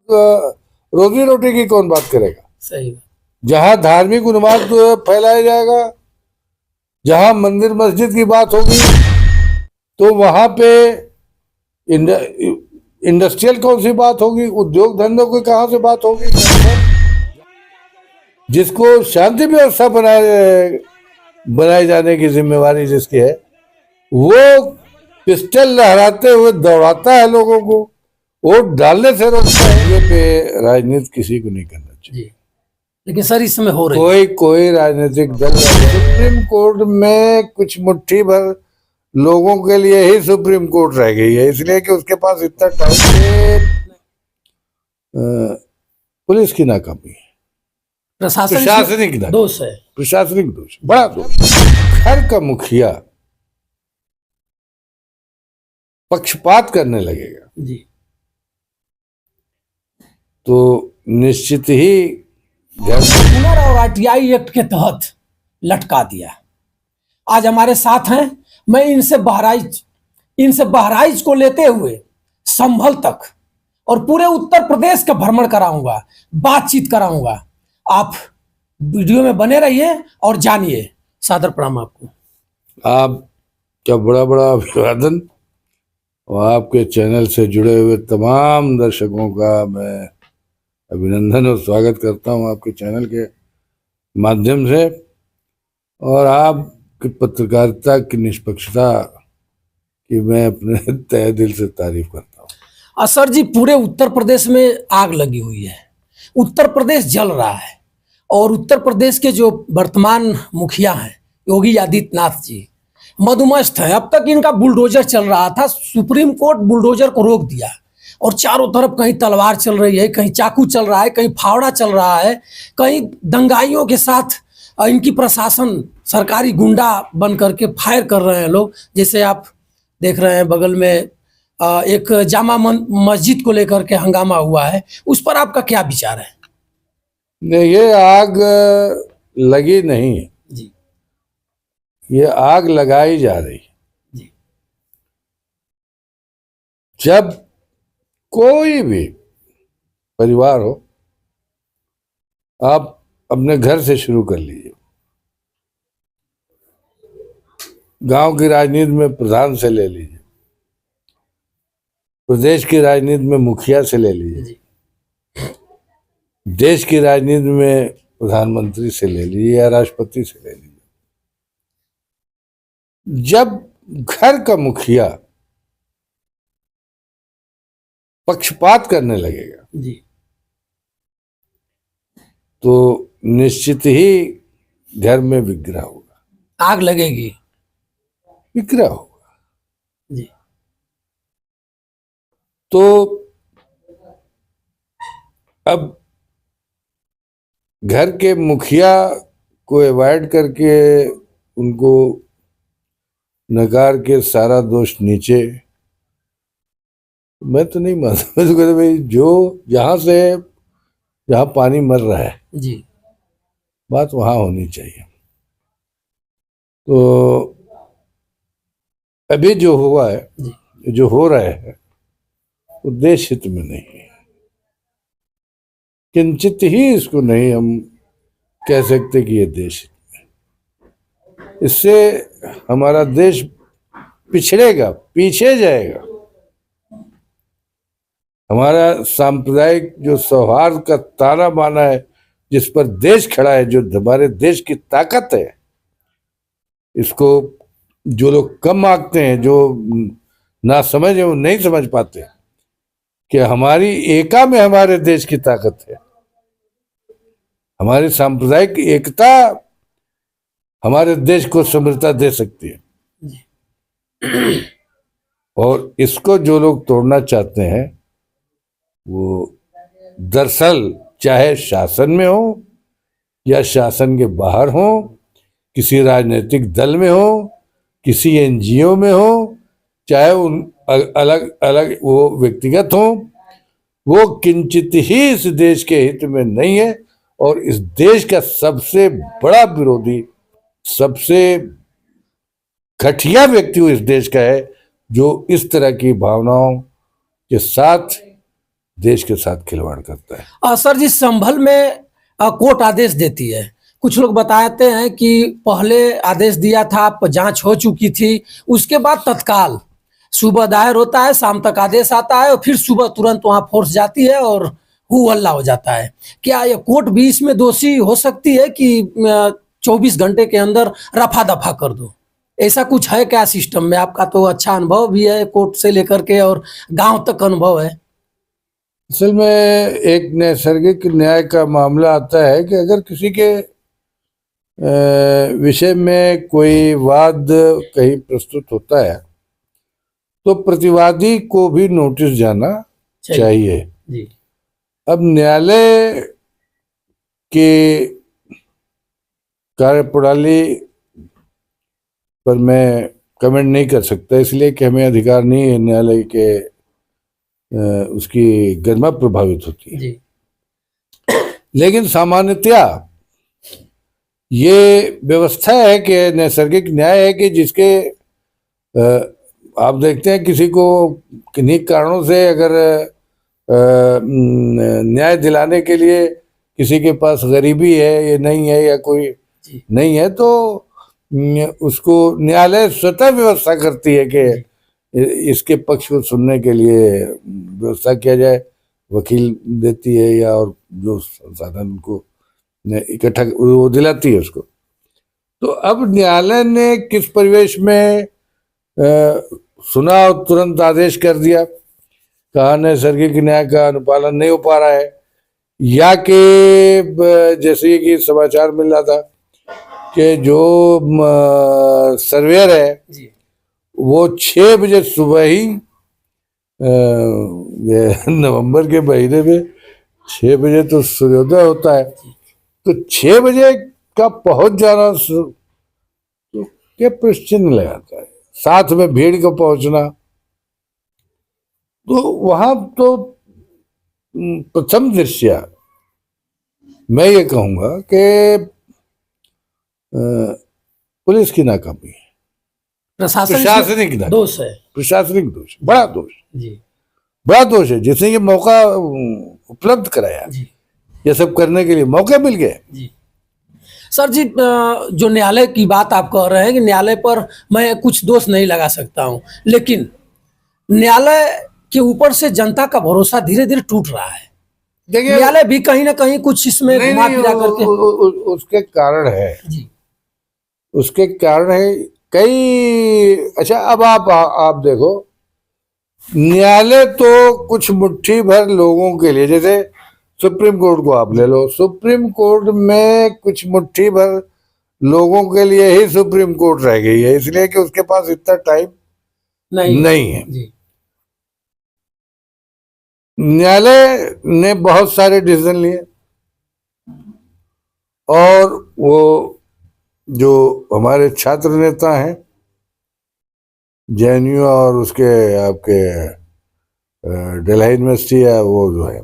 रोजी रोटी की कौन बात करेगा? सही। जहां धार्मिक उन्माद फैलाया जाएगा, जहां मंदिर मस्जिद की बात होगी, तो वहां पे इंडस्ट्रियल कौन सी बात होगी? उद्योग धंधों की कहां से बात होगी? जिसको शांति व्यवस्था बनाए जाने की जिम्मेवारी जिसकी है, वो पिस्टल लहराते हुए दौड़ाता है लोगों को, वोट डालने से रोकता है। ये पे राजनीति किसी को नहीं करना चाहिए। लेकिन सर इस समय हो रही कोई राजनीतिक दल सुप्रीम कोर्ट में कुछ मुट्ठी भर लोगों के लिए ही सुप्रीम कोर्ट रह गई है, इसलिए कि उसके पास इतना टाइम है। पुलिस की नाकामी है, प्रशासनिक दोष है, प्रशासनिक दोष, बड़ा दोष। घर का मुखिया पक्षपात करने लगेगा जी, तो निश्चित ही हुनर और आरटीआई एक्ट के तहत लटका दिया। आज हमारे साथ हैं, मैं इनसे बहराइच को लेते हुए संभल तक और पूरे उत्तर प्रदेश का भ्रमण कराऊंगा, बातचीत कराऊंगा। आप वीडियो में बने रहिए और जानिए। सादर प्रणाम आपको। आपका बड़ा बड़ा अभिवादन और आपके चैनल से जुड़े हुए तमाम दर्शकों का मैं अभिनंदन और स्वागत करता हूं आपके चैनल के माध्यम से, और आपकी पत्रकारिता की निष्पक्षता की मैं अपने तहे दिल से तारीफ करता हूं। सर जी, पूरे उत्तर प्रदेश में आग लगी हुई है, उत्तर प्रदेश जल रहा है, और उत्तर प्रदेश के जो वर्तमान मुखिया हैं योगी आदित्यनाथ जी मधुमस्त है। अब तक इनका बुलडोजर चल रहा था, सुप्रीम कोर्ट बुलडोजर को रोक दिया और चारों तरफ कहीं तलवार चल रही है, कहीं चाकू चल रहा है, कहीं फावड़ा चल रहा है, कहीं दंगाइयों के साथ इनकी प्रशासन सरकारी गुंडा बन करके फायर कर रहे हैं लोग। जैसे आप देख रहे हैं बगल में एक जामा मस्जिद को लेकर के हंगामा हुआ है, उस पर आपका क्या विचार है? नहीं, ये आग लगी नहीं है जी, ये आग लगाई जा रही है जी। जब कोई भी परिवार हो, आप अपने घर से शुरू कर लीजिए, गांव की राजनीति में प्रधान से ले लीजिए, प्रदेश की राजनीति में मुखिया से ले लीजिए, देश की राजनीति में प्रधानमंत्री से ले लीजिए या राष्ट्रपति से ले लीजिए। जब घर का मुखिया पक्षपात करने लगेगा जी, तो निश्चित ही घर में विग्रह होगा, आग लगेगी, विग्रह होगा। जी। तो अब घर के मुखिया को अवॉइड करके उनको नकार के सारा दोष नीचे, मैं तो नहीं मानता। मैं तो कहता भाई, जो जहां पानी मर रहा है जी, बात वहां होनी चाहिए। तो अभी जो हुआ है, जो हो रहा है, वो देश हित में नहीं है, किंचित ही इसको नहीं हम कह सकते कि ये देश हित में। इससे हमारा देश पिछड़ेगा, पीछे जाएगा। हमारा सांप्रदायिक जो सौहार्द का ताना बाना है, जिस पर देश खड़ा है, जो हमारे देश की ताकत है, इसको जो लोग कम आंकते हैं, जो ना समझ है, वो नहीं समझ पाते कि हमारी एका में हमारे देश की ताकत है। हमारी सांप्रदायिक एकता हमारे देश को समृद्धता दे सकती है, और इसको जो लोग तोड़ना चाहते हैं वो दरअसल चाहे शासन में हो या शासन के बाहर हो, किसी राजनीतिक दल में हो, किसी एनजीओ में हो, चाहे उन अलग अलग वो व्यक्तिगत हो, वो किंचित ही इस देश के हित में नहीं है। और इस देश का सबसे बड़ा विरोधी, सबसे घटिया व्यक्ति इस देश का है, जो इस तरह की भावनाओं के साथ देश के साथ खिलवाड़ करता है। सर जी, संभल में कोर्ट आदेश देती है। कुछ लोग बताते हैं कि पहले आदेश दिया था, जांच हो चुकी थी, उसके बाद तत्काल सुबह दायर होता है, शाम तक आदेश आता है और फिर सुबह तुरंत वहां फोर्स जाती है और हु हल्ला हो जाता है। क्या ये कोर्ट भी इसमें दोषी हो सकती है कि 24 घंटे के अंदर रफा दफा कर दो? ऐसा कुछ है क्या सिस्टम में? आपका तो अच्छा अनुभव भी है कोर्ट से लेकर के और गांव तक अनुभव है। असल में एक नैसर्गिक न्याय का मामला आता है कि अगर किसी के विषय में कोई वाद कहीं प्रस्तुत होता है तो प्रतिवादी को भी नोटिस जाना चाहिए। जी। अब न्यायालय के कार्यप्रणाली पर मैं कमेंट नहीं कर सकता, इसलिए कि हमें अधिकार नहीं है न्यायालय के उसकी गरिमा प्रभावित होती है। जी। लेकिन सामान्यतया ये व्यवस्था है कि नैसर्गिक न्याय है कि जिसके आप देखते हैं किसी को किन्हीं कारणों से अगर न्याय दिलाने के लिए किसी के पास गरीबी है या नहीं है या कोई नहीं है तो उसको न्यायालय स्वतः व्यवस्था करती है कि इसके पक्ष को सुनने के लिए व्यवस्था किया जाए, वकील देती है या और जो संसाधन उनको इकट्ठा वो दिलाती है उसको। तो अब न्यायालय ने किस परिवेश में सुना और तुरंत आदेश कर दिया, कहा नैसर्गिक न्याय का अनुपालन नहीं हो पा रहा है, या कि जैसे कि समाचार मिल रहा था कि जो सर्वेयर है वो 6 बजे सुबह ही नवंबर के महीने में 6 बजे तो सूर्योदय होता है, तो 6 बजे का पहुंच जाना तो क्या प्रश्न लगाता है, साथ में भीड़ का पहुंचना। तो वहां तो प्रथम दृष्टया मैं ये कहूंगा कि पुलिस की नाकामी है, प्रशासनिक दोष है, प्रशासनिक दोष, बड़ा दोष जी, बड़ा दोष है। जिसने ये मौका उपलब्ध कराया, ये सब करने के लिए मौके मिल गए। जी सर जी, जो न्यायालय की बात आप कह रहे हैं कि न्यायालय पर मैं कुछ दोष नहीं लगा सकता हूं, लेकिन न्यायालय के ऊपर से जनता का भरोसा धीरे धीरे टूट रहा है। देखिए, न्यायालय भी कहीं ना कहीं कुछ इसमें घुमा फिरा करके उसके कारण है जी, उसके कारण है कई। अच्छा, अब आप देखो, न्यायालय तो कुछ मुट्ठी भर लोगों के लिए, जैसे सुप्रीम कोर्ट को आप ले लो, सुप्रीम कोर्ट में कुछ मुट्ठी भर लोगों के लिए ही सुप्रीम कोर्ट रह गई है, इसलिए कि उसके पास इतना टाइम नहीं है। न्यायालय ने बहुत सारे डिसीजन लिए और वो जो हमारे छात्र नेता हैं जेएनयू और उसके आपके दिल्ली यूनिवर्सिटी है, वो जो है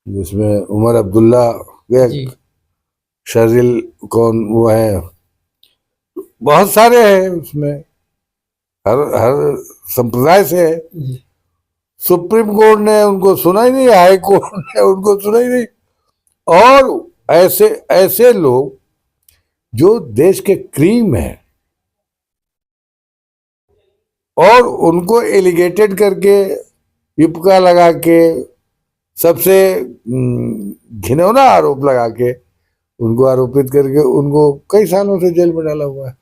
जिसमें उमर अब्दुल्ला शर्जिल कौन वो है, बहुत सारे हैं उसमें, हर संप्रदाय से है। सुप्रीम कोर्ट ने उनको सुना ही नहीं, हाई कोर्ट ने उनको सुना ही नहीं, और ऐसे ऐसे लोग जो देश के क्रीम हैं और उनको एलिगेटेड करके युपका लगा के सबसे घिनौना आरोप लगा के उनको आरोपित करके उनको कई सालों से जेल में डाला हुआ है।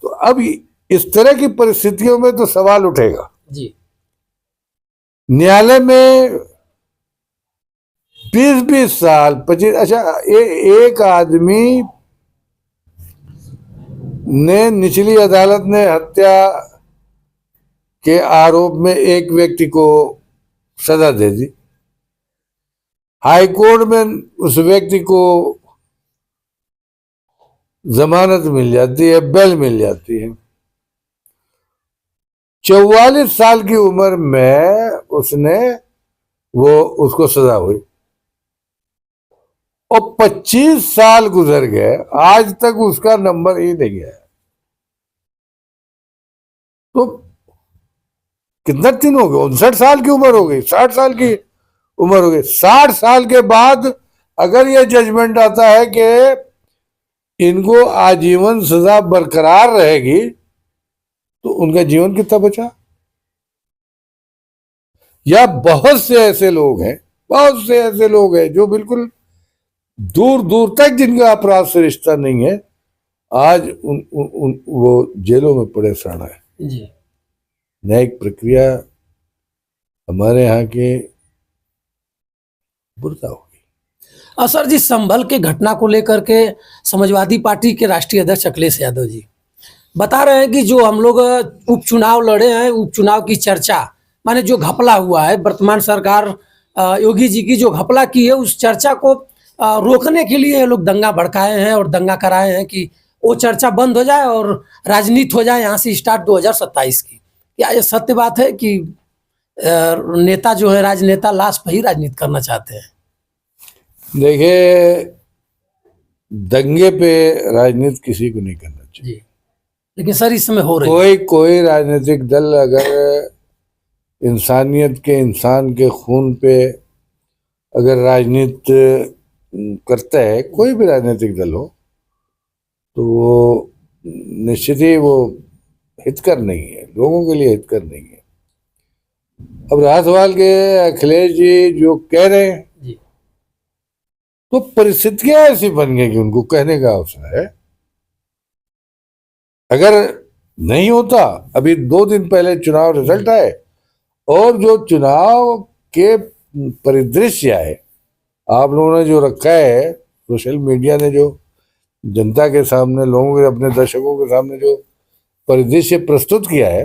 तो अब इस तरह की परिस्थितियों में तो सवाल उठेगा जी, न्यायालय में 20-20 साल 25। अच्छा, एक आदमी ने निचली अदालत ने हत्या के आरोप में एक व्यक्ति को सजा दे दी, हाई कोर्ट में उस व्यक्ति को जमानत मिल जाती है, बेल मिल जाती है। 44 साल की उम्र में उसको सजा हुई और 25 साल गुजर गए, आज तक उसका नंबर ही नहीं है। तो कितना दिन हो गए, 59 साल की उम्र हो गई, 60 साल की उम्र हो गई। 60 साल के बाद अगर ये जजमेंट आता है कि इनको आजीवन सजा बरकरार रहेगी, तो उनका जीवन कितना बचा? या बहुत से ऐसे लोग हैं, बहुत से ऐसे लोग हैं जो बिल्कुल दूर दूर तक जिनका अपराध से रिश्ता नहीं है, आज वो जेलों में पड़े सड़ रहे हैं। जी न्यायिक प्रक्रिया हमारे यहाँ के बुरा हो गई। सर जी, संभल के घटना को लेकर के समाजवादी पार्टी के राष्ट्रीय अध्यक्ष अखिलेश यादव जी बता रहे हैं कि जो हम लोग उपचुनाव लड़े हैं, उपचुनाव की चर्चा, माने जो घपला हुआ है, वर्तमान सरकार योगी जी की जो घपला की है, उस चर्चा को रोकने के लिए ये लोग दंगा भड़काए हैं और दंगा कराए हैं कि वो चर्चा बंद हो जाए और राजनीति हो जाए यहाँ से स्टार्ट 2027 की। क्या ये सत्य बात है कि नेता जो है, राजनेता लाश पर ही राजनीति करना चाहते हैं? देखिए, दंगे पे राजनीति किसी को नहीं करना चाहिए जी, लेकिन सर इस समय हो रही है। कोई राजनीतिक दल अगर इंसानियत के, इंसान के खून पे अगर राजनीति करता है, कोई भी राजनीतिक दल हो, तो वो निश्चित ही वो हितकर नहीं है, लोगों के लिए हितकर नहीं है। अब रहा सवाल के अखिलेश जी जो कह रहे हैं, जी तो परिस्थितियां ऐसी बन गई कि उनको कहने का अवसर है। अगर नहीं होता, अभी 2 दिन पहले चुनाव रिजल्ट आए, और जो चुनाव के परिदृश्य आए, आप लोगों ने जो रखा है, सोशल मीडिया ने जो जनता के सामने, लोगों के, अपने दर्शकों के सामने जो परिदृश्य प्रस्तुत किया है,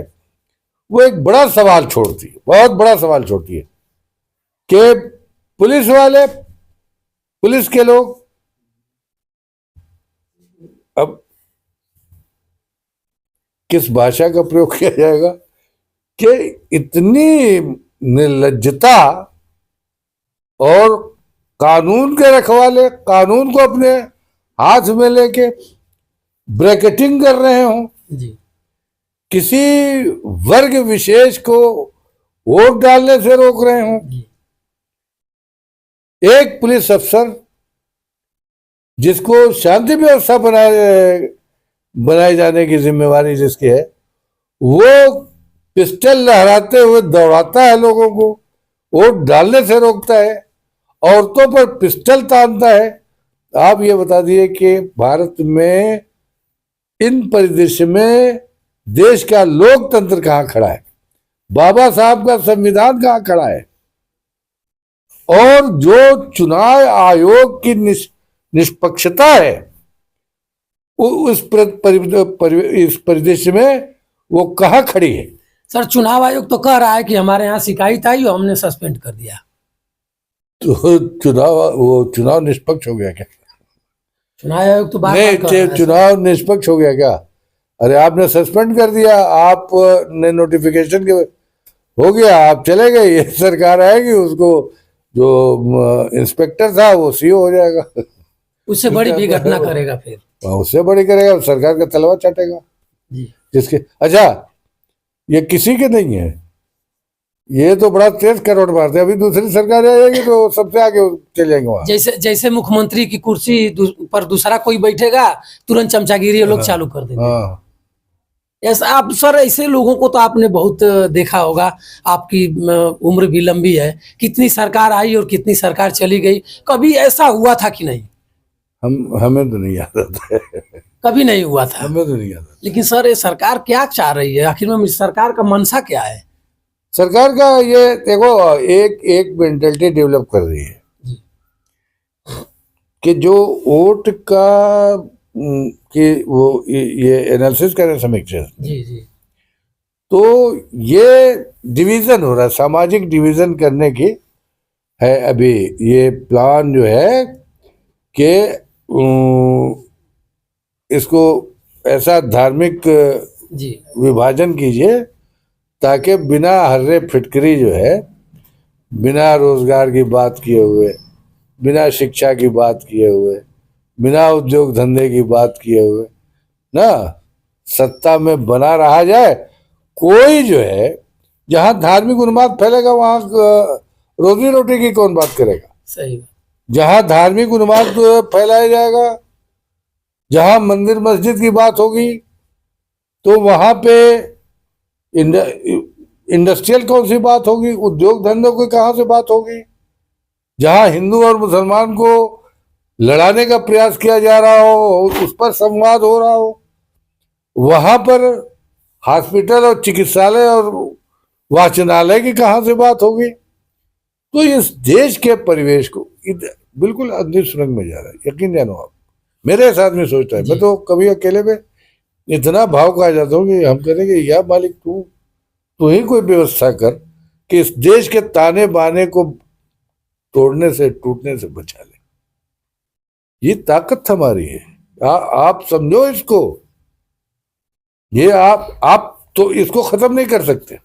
वो एक बड़ा सवाल छोड़ती है, बहुत बड़ा सवाल छोड़ती है कि पुलिस वाले, पुलिस के लोग, अब किस भाषा का प्रयोग किया जाएगा कि इतनी निर्लज्जता, और कानून के रखवाले कानून को अपने हाथ में लेके ब्रैकेटिंग कर रहे हो, जी किसी वर्ग विशेष को वोट डालने से रोक रहे हो। जी एक पुलिस अफसर जिसको शांति व्यवस्था बनाए जाने की जिम्मेवारी जिसकी है, वो पिस्टल लहराते हुए दौड़ाता है लोगों को, वोट डालने से रोकता है, औरतों पर पिस्टल तानता है। आप ये बता दिए कि भारत में इन परिदृश्य में देश का लोकतंत्र कहाँ खड़ा है, बाबा साहब का संविधान कहाँ खड़ा है, और जो चुनाव आयोग की निष्पक्षता है, इस परिदृश्य में वो कहाँ खड़ी है? सर, चुनाव आयोग तो कह रहा है कि हमारे यहाँ शिकायत आई और हमने सस्पेंड कर दिया। तो चुनाव निष्पक्ष हो गया क्या? चुनाव आयोग तो बार-बार कह रहा है। चुनाव निष्पक्ष हो गया क्या? अरे आपने सस्पेंड कर दिया, आपने नोटिफिकेशन के हो गया, आप चले गए, ये सरकार आएगी, उसको जो इंस्पेक्टर था वो सीओ हो जाएगा, उससे बड़ी भी घटना करेगा, फिर उससे बड़ी करेगा, सरकार का तलवा चाटेगा जी। जिसके। अच्छा, ये किसी के नहीं है, ये तो बड़ा तेज करवट मारते हैं। अभी दूसरी सरकार आएगी तो सबसे आगे चले जाएंगे वहां। जैसे मुख्यमंत्री की कुर्सी पर दूसरा कोई बैठेगा, तुरंत चमचागिरी लोग चालू कर देंगे। हाँ, ऐसा आप सर, ऐसे लोगों को तो आपने बहुत देखा होगा, आपकी उम्र भी लंबी है, कितनी सरकार आई और कितनी सरकार चली गई, कभी ऐसा हुआ था कि नहीं? हमें तो नहीं याद आता है, कभी नहीं हुआ था, हमें तो नहीं याद आता। लेकिन सर ये सरकार क्या चाह रही है, आखिर में सरकार का मंशा क्या है? सरकार का ये देखो, एक मेंटेलिटी डेवलप कर रही है कि जो वोट का कि वो ये एनालिसिस करें, समीक्षा, जी जी, तो ये डिवीजन हो रहा है, सामाजिक डिवीजन करने की है अभी ये प्लान जो है कि इसको ऐसा धार्मिक जी विभाजन कीजिए ताकि बिना हर्रे फिटकरी जो है, बिना रोजगार की बात किए हुए, बिना शिक्षा की बात किए हुए, बिना उद्योग धंधे की बात किए हुए ना सत्ता में बना रहा जाए। कोई जो है जहां धार्मिक उन्माद फैलेगा वहां रोजी रोटी की कौन बात करेगा। सही बात। जहां धार्मिक उन्माद फैलाया जाएगा, जहां मंदिर मस्जिद की बात होगी, तो वहां पे इंडस्ट्रियल कौन सी बात होगी, उद्योग धंधों की कहां से बात होगी। जहां हिंदू और मुसलमान को लड़ाने का प्रयास किया जा रहा हो, उस पर संवाद हो रहा हो, वहां पर हॉस्पिटल और चिकित्सालय और वाचनालय की कहां से बात होगी। तो इस देश के परिवेश को बिल्कुल अंधिम सुरंग में जा रहा है, यकीन जानो आप। मेरे साथ में सोचता है, मैं तो कभी अकेले में इतना भाव खा जाता हूँ कि हम कहेंगे या मालिक तू ही कोई व्यवस्था कर कि इस देश के ताने बाने को तोड़ने से टूटने से बचा ले। ये ताकत हमारी है। आप समझो इसको, ये आप तो इसको खत्म नहीं कर सकते।